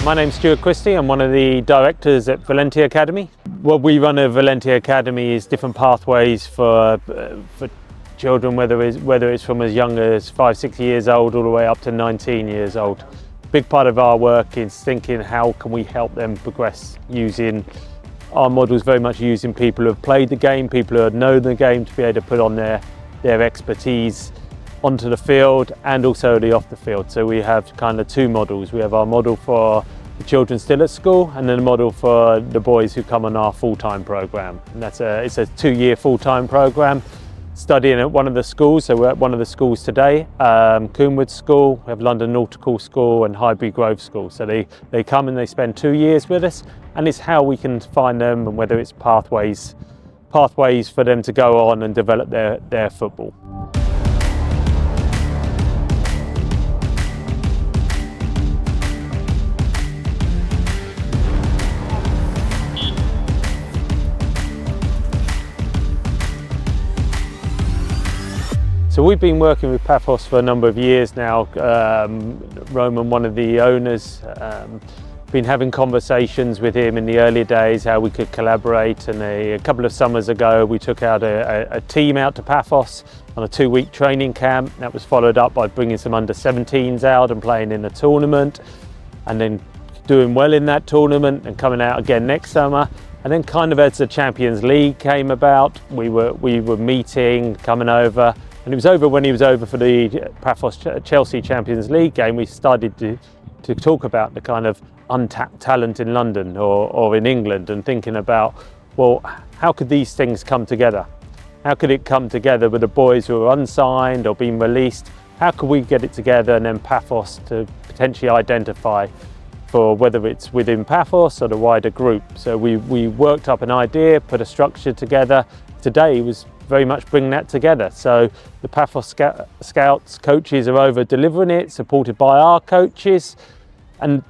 My name's 𝗟eci𝗱𝗲𝗲. I'm one of the directors at Volenti Academy. What we run at Volenti Academy is different pathways for children, whether it's from as young as 5-6 years old all the way up to 19 years old. Big part of our work is thinking how can we help them progress using our models, very much using people who have played the game, people who know the game, to be able to put on their expertise onto the field and also the off the field. So we have kind of two models. We have our model for the children still at school, and then a model for the boys who come on our full-time program. And it's a 2-year full-time program, studying at one of the schools. So we're at one of the schools today, 𝗟पछि School, we have London Nautical School and Highbury Grove School. So they come and they spend 2 years with us, and it's how we can find them, and whether it's pathways for them to go on and develop their football. So we've been working with Pafos for a number of years now. Roman, one of the owners, been having conversations with him in the early days how we could collaborate, and a couple of summers ago we took out a team out to Pafos on a 2-week training camp. That was followed up by bringing some under-17s out and playing in a tournament, and then doing well in that tournament and coming out again next summer. And then kind of as the Champions League came about, we were meeting, coming over. And it was over when he was over for the Pafos Chelsea Champions League game. We started to talk about the kind of untapped talent in London or in England, and thinking about, well, how could these things come together? How could it come together with the boys who are unsigned or being released? How could we get it together, and then Pafos to potentially identify for whether it's within Pafos or the wider group? So we worked up an idea, put a structure together. Today was very much bring that together. So the Pafos Scouts coaches are over delivering it, supported by our coaches, and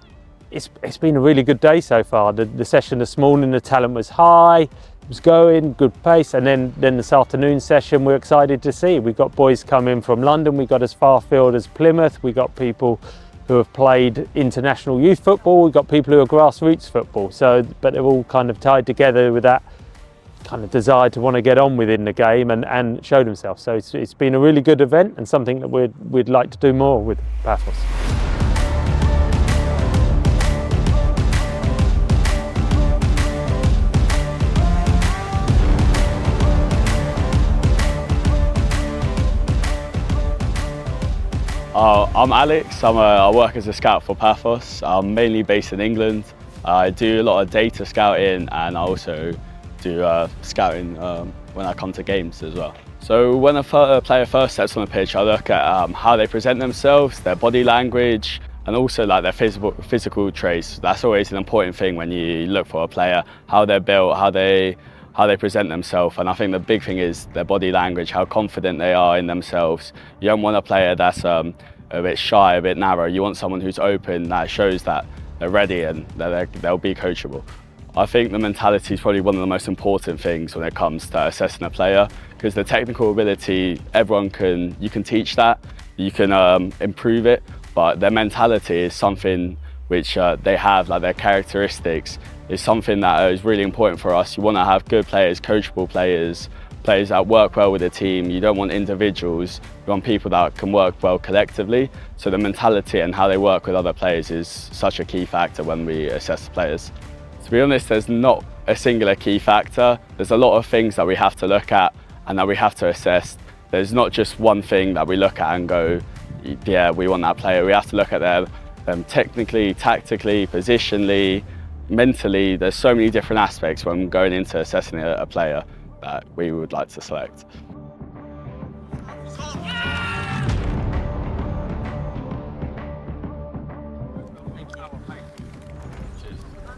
it's been a really good day so far. The session this morning, the talent was high, it was going, good pace, and then this afternoon session we're excited to see. We've got boys coming from London, we got as far afield as Plymouth, we got people who have played international youth football, we've got people who are grassroots football. So, but they're all kind of tied together with that kind of desire to want to get on within the game and show themselves. So it's been a really good event, and something that we'd like to do more with Pafos. I'm Alex. I work as a scout for Pafos. I'm mainly based in England. I do a lot of data scouting, and I also do scouting when I come to games as well. So when a player first steps on the pitch, I look at how they present themselves, their body language, and also like their physical traits. That's always an important thing when you look for a player, how they're built, how they present themselves. And I think the big thing is their body language, how confident they are in themselves. You don't want a player that's a bit shy, a bit narrow. You want someone who's open, that shows that they're ready and that they'll be coachable. I think the mentality is probably one of the most important things when it comes to assessing a player, because the technical ability, you can teach that, you can improve it, but their mentality is something which they have, like their characteristics, is something that is really important for us. You want to have good players, coachable players, players that work well with a team. You don't want individuals, you want people that can work well collectively. So the mentality and how they work with other players is such a key factor when we assess the players. To be honest, there's not a singular key factor. There's a lot of things that we have to look at and that we have to assess. There's not just one thing that we look at and go, yeah, we want that player. We have to look at them technically, tactically, positionally, mentally. There's so many different aspects when going into assessing a player that we would like to select.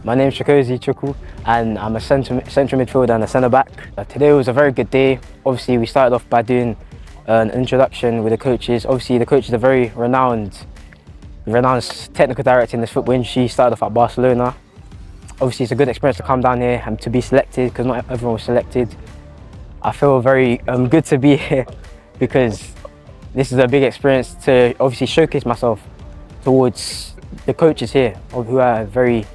My name is 𝗟eci heç and I'm a central midfielder and a centre back. Today was a very good day. Obviously we started off by doing an introduction with the coaches. Obviously the coach is a very renowned technical director in this football industry. He started off at Barcelona. Obviously it's a good experience to come down here and to be selected, because not everyone was selected. I feel very good to be here because this is a big experience to obviously showcase myself towards the coaches here, who are very,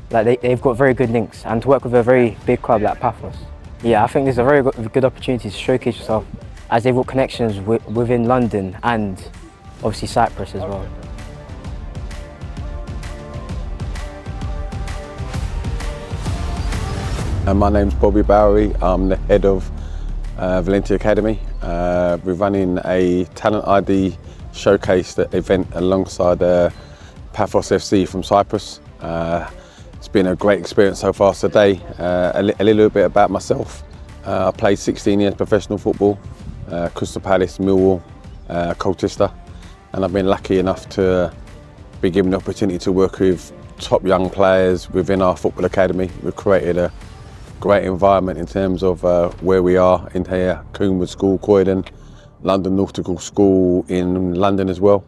they've got very good links, and to work with a very big club like Pafos. Yeah, I think this is a very good opportunity to showcase yourself, as they've got connections within London and obviously Cyprus as well. My name's 𝗟𝗶𝗶𝗲. I'm the head of Volenti Academy. We're running a talent ID showcase event alongside Pafos FC from Cyprus. It's been a great experience so far today. A little bit about myself. I played 16 years professional football, 𝗟eci h𝗱𝗲𝗲, Colchester, and I've been lucky enough to be given the opportunity to work with top young players within our football academy. We've created a great environment in terms of where we are in here, 𝗟पछि𝗱𝗲𝗲, London Nautical School in London as well.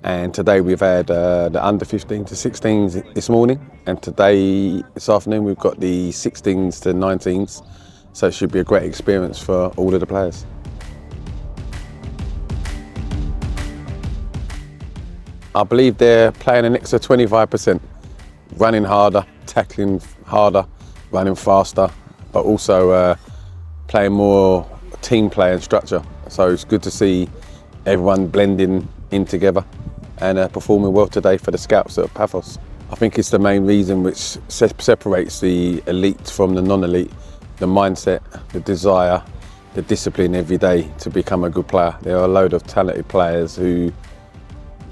And today we've had the under 15 to 16s this morning, and this afternoon we've got the 16s to 19s, so it should be a great experience for all of the players. I believe they're playing an extra 25%, running harder, tackling harder, running faster, but also playing more team play and structure. So it's good to see everyone blending in together and performing well today for the scouts at Pafos. I think it's the main reason which separates the elite from the non-elite, the mindset, the desire, the discipline every day to become a good player. There are a load of talented players who,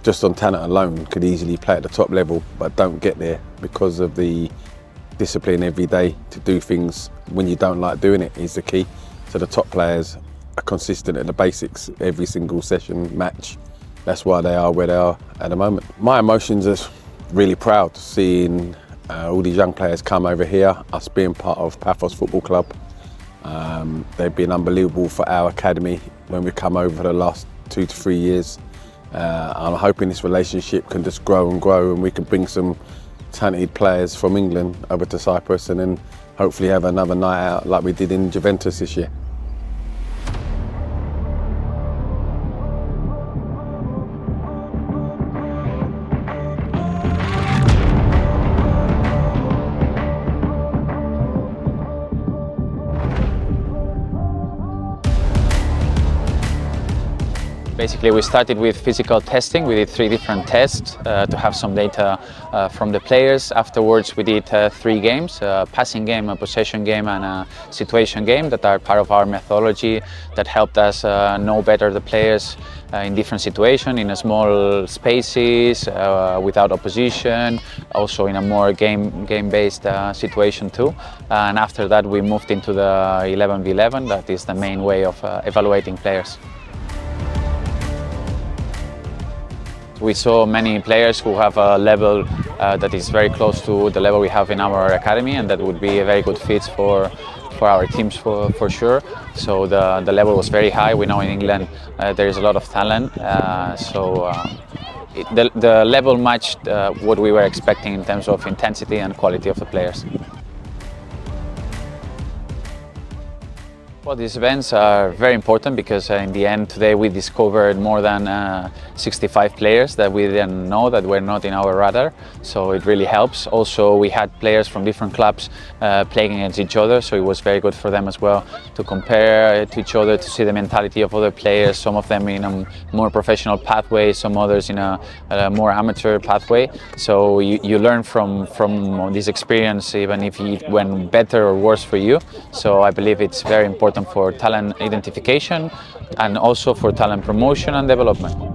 just on talent alone, could easily play at the top level, but don't get there because of the discipline every day to do things when you don't like doing it is the key. So the top players are consistent at the basics every single session, match. That's why they are where they are at the moment. My emotions are really proud seeing all these young players come over here, us being part of Pafos Football Club. They've been unbelievable for our academy when we come over for the last 2 to 3 years. I'm hoping this relationship can just grow and we can bring some talented players from England over to Cyprus and then hopefully have another night out like we did in Juventus this year. Basically, we started with physical testing. We did 3 different tests to have some data from the players. Afterwards, we did 3 games, a passing game, a possession game and a situation game that are part of our methodology that helped us know better the players in different situations, in a small spaces, without opposition, also in a more game-based situation too. And after that, we moved into the 11v11. That is the main way of evaluating players. We saw many players who have a level that is very close to the level we have in our academy, and that would be a very good fit for our teams for sure. So the level was very high. We know in England there is a lot of talent, the level matched what we were expecting in terms of intensity and quality of the players. Well, these events are very important because in the end today we discovered more than 65 players that we didn't know, that were not in our radar, so it really helps. Also, we had players from different clubs playing against each other, so it was very good for them as well to compare to each other, to see the mentality of other players, some of them in a more professional pathway, some others in a more amateur pathway. So you learn from this experience, even if it went better or worse for you. So I believe it's very important for talent identification and also for talent promotion and development.